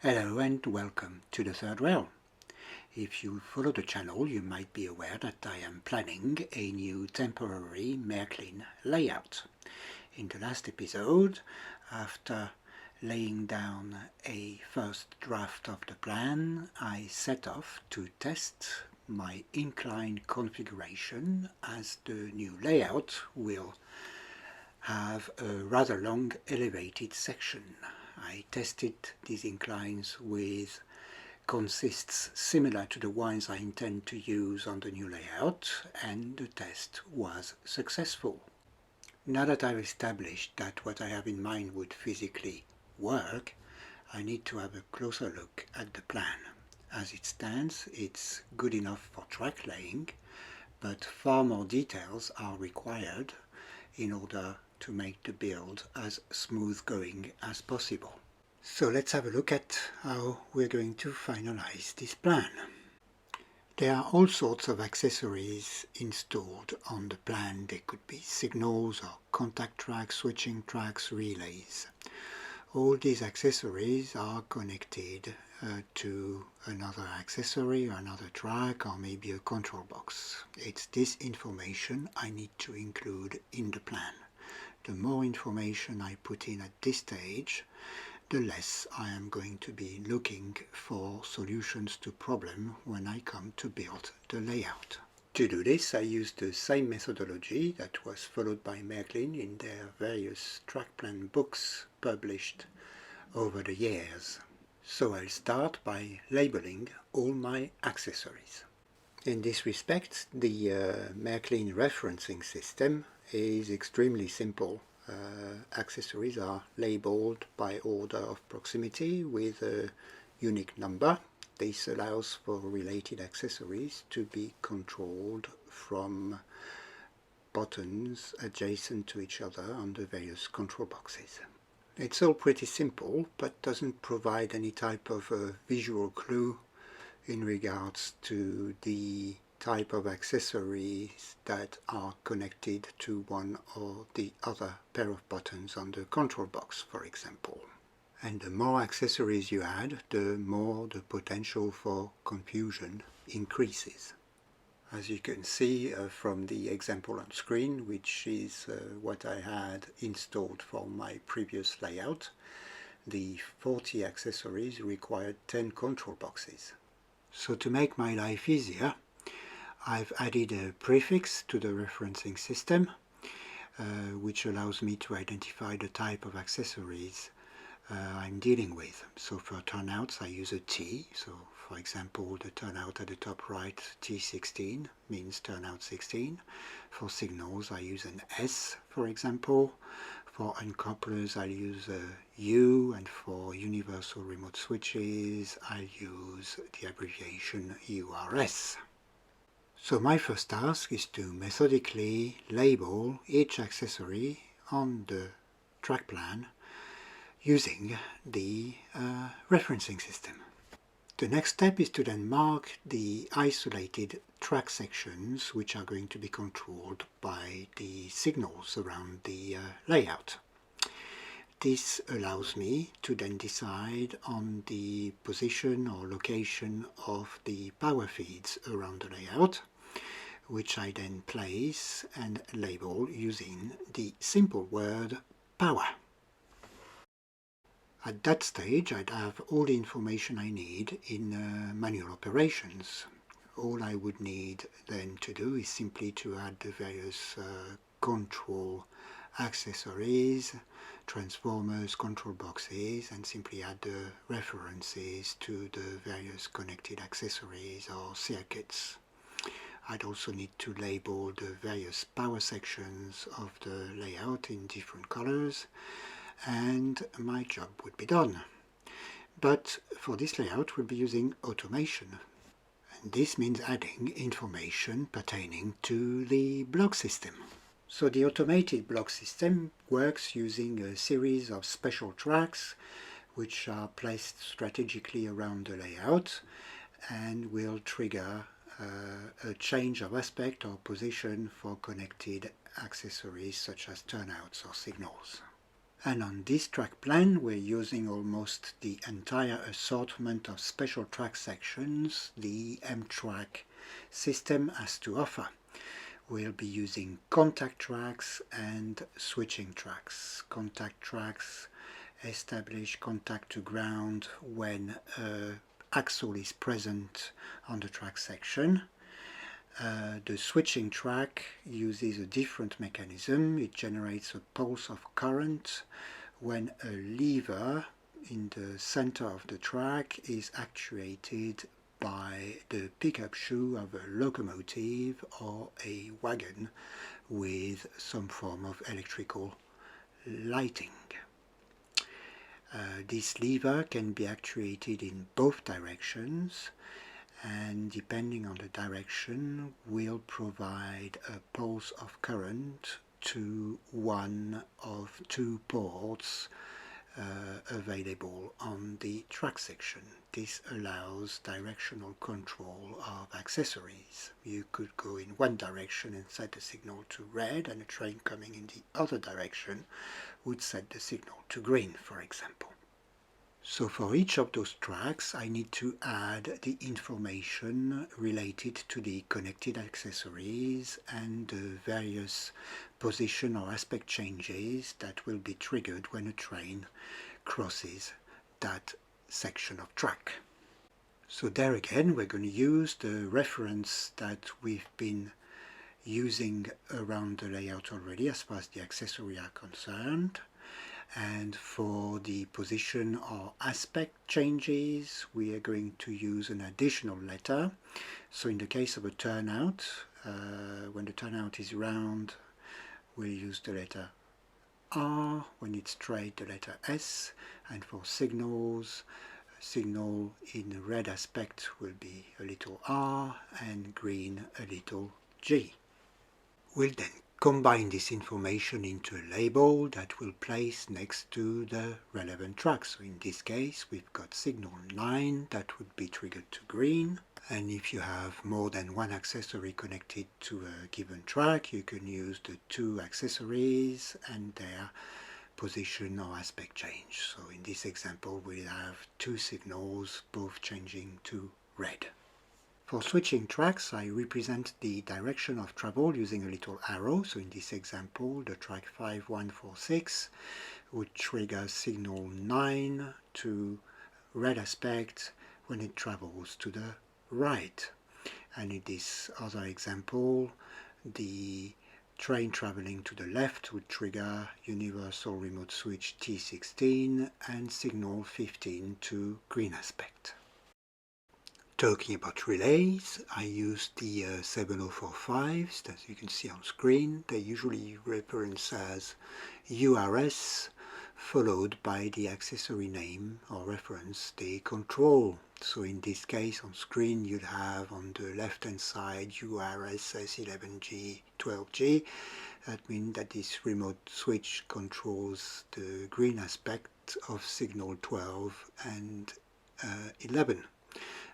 Hello and welcome to the third rail. If you follow the channel, you might be aware that I am planning a new temporary Märklin layout. In the last episode, after laying down a first draft of the plan, I set off to test my incline configuration, as the new layout will have a rather long elevated section. I tested these inclines with consists similar to the ones I intend to use on the new layout, and the test was successful. Now that I've established that what I have in mind would physically work, I need to have a closer look at the plan. As it stands, it's good enough for track laying, but far more details are required in order to make the build as smooth going as possible. So let's have a look at how we're going to finalize this plan. There are all sorts of accessories installed on the plan. They could be signals or contact tracks, switching tracks, relays. All these accessories are connected to another accessory or another track, or maybe a control box. It's this information I need to include in the plan. The more information I put in at this stage, the less I am going to be looking for solutions to problems when I come to build the layout. To do this, I used the same methodology that was followed by Märklin in their various track plan books published over the years. So I'll start by labeling all my accessories. In this respect, the Märklin referencing system is extremely simple. Accessories are labeled by order of proximity with a unique number. This allows for related accessories to be controlled from buttons adjacent to each other on the various control boxes. It's all pretty simple, but doesn't provide any type of visual clue in regards to the type of accessories that are connected to one or the other pair of buttons on the control box, for example. And the more accessories you add, the more the potential for confusion increases. As you can see from the example on screen, which is what I had installed for my previous layout, the 40 accessories required 10 control boxes. So to make my life easier, I've added a prefix to the referencing system, which allows me to identify the type of accessories I'm dealing with. So for turnouts I use a T. So for example, the turnout at the top right, T16, means turnout 16. For signals I use an S, for example. For uncouplers I use a U, and for universal remote switches I use the abbreviation URS. So my first task is to methodically label each accessory on the track plan using the referencing system. The next step is to then mark the isolated track sections which are going to be controlled by the signals around the layout. This allows me to then decide on the position or location of the power feeds around the layout, which I then place and label using the simple word power. At that stage I'd have all the information I need in manual operations. All I would need then to do is simply to add the various control accessories, transformers, control boxes, and simply add the references to the various connected accessories or circuits. I'd also need to label the various power sections of the layout in different colors, and my job would be done. But for this layout we'll be using automation, and this means adding information pertaining to the block system. So the automated block system works using a series of special tracks which are placed strategically around the layout and will trigger a change of aspect or position for connected accessories such as turnouts or signals. And on this track plan, we're using almost the entire assortment of special track sections the M-Track system has to offer. We'll be using contact tracks and switching tracks. Contact tracks establish contact to ground when an axle is present on the track section. The switching track uses a different mechanism. It generates a pulse of current when a lever in the center of the track is actuated by the pickup shoe of a locomotive or a wagon with some form of electrical lighting. This lever can be actuated in both directions, and depending on the direction will provide a pulse of current to one of two ports available on the track section. This allows directional control of accessories. You could go in one direction and set the signal to red, and a train coming in the other direction would set the signal to green, for example. So for each of those tracks I need to add the information related to the connected accessories and the various position or aspect changes that will be triggered when a train crosses that section of track. So there again we're going to use the reference that we've been using around the layout already as far as the accessories are concerned. And for the position or aspect changes we are going to use an additional letter. So in the case of a turnout, when the turnout is round we'll use the letter R, when it's straight the letter S, and for signals, signal in red aspect will be a little R and green a little G. We'll then combine this information into a label that we'll place next to the relevant track. So in this case we've got signal 9 that would be triggered to green, and if you have more than one accessory connected to a given track you can use the two accessories and their position or aspect change. So in this example we'll have two signals both changing to red. For switching tracks, I represent the direction of travel using a little arrow. So in this example, the track 5146 would trigger signal 9 to red aspect when it travels to the right. And in this other example, the train traveling to the left would trigger universal remote switch T16 and signal 15 to green aspect. Talking about relays, I use the 7045s, as you can see on screen. They usually reference as URS followed by the accessory name or reference the control. So in this case on screen you'd have on the left hand side URS S11G 12G. That means that this remote switch controls the green aspect of signal 12 and 11.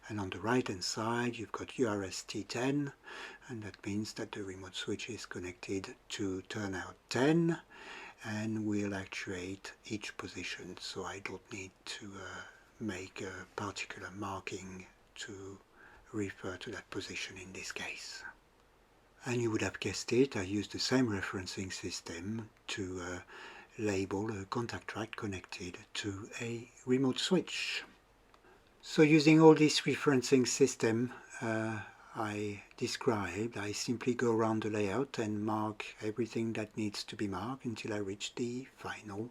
And on the right hand side you've got URS T10, and that means that the remote switch is connected to turnout 10 and will actuate each position, so I don't need to make a particular marking to refer to that position in this case. And you would have guessed it, I used the same referencing system to label a contact track connected to a remote switch. So using all this referencing system I described, I simply go around the layout and mark everything that needs to be marked until I reach the final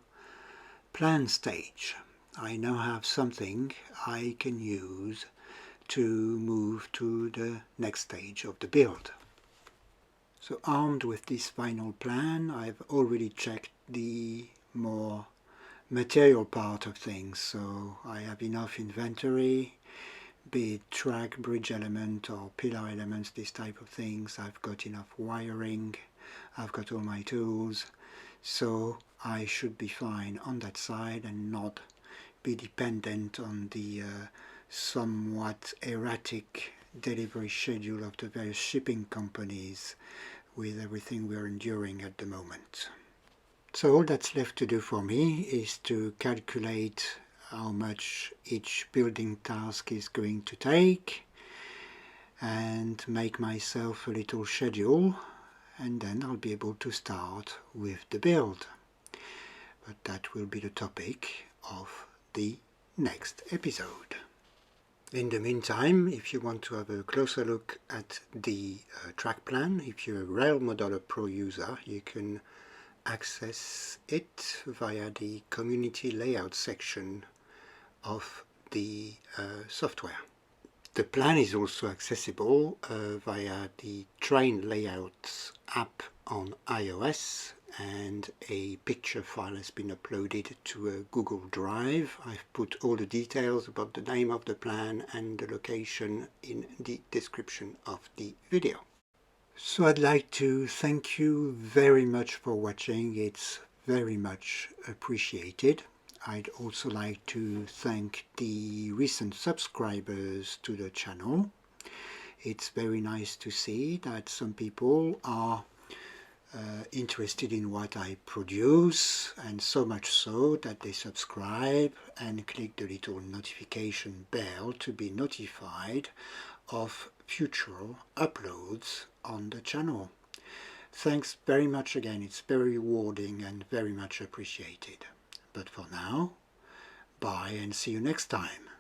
plan stage. I now have something I can use to move to the next stage of the build. So armed with this final plan, I've already checked the more material part of things, so I have enough inventory, be it track, bridge element or pillar elements, this type of things. I've got enough wiring, I've got all my tools, so I should be fine on that side and not be dependent on the somewhat erratic delivery schedule of the various shipping companies with everything we're enduring at the moment. So all that's left to do for me is to calculate how much each building task is going to take and make myself a little schedule, and then I'll be able to start with the build. But that will be the topic of the next episode. In the meantime, if you want to have a closer look at the track plan, if you're a RailModeller Pro user, you can access it via the community layout section of the software. The plan is also accessible via the Train Layouts app on iOS, and a picture file has been uploaded to a Google Drive. I've put all the details about the name of the plan and the location in the description of the video. So I'd like to thank you very much for watching. It's very much appreciated. I'd also like to thank the recent subscribers to the channel. It's very nice to see that some people are interested in what I produce, and so much so that they subscribe and click the little notification bell to be notified of future uploads on the channel. Thanks very much again, it's very rewarding and very much appreciated. But for now, bye and see you next time.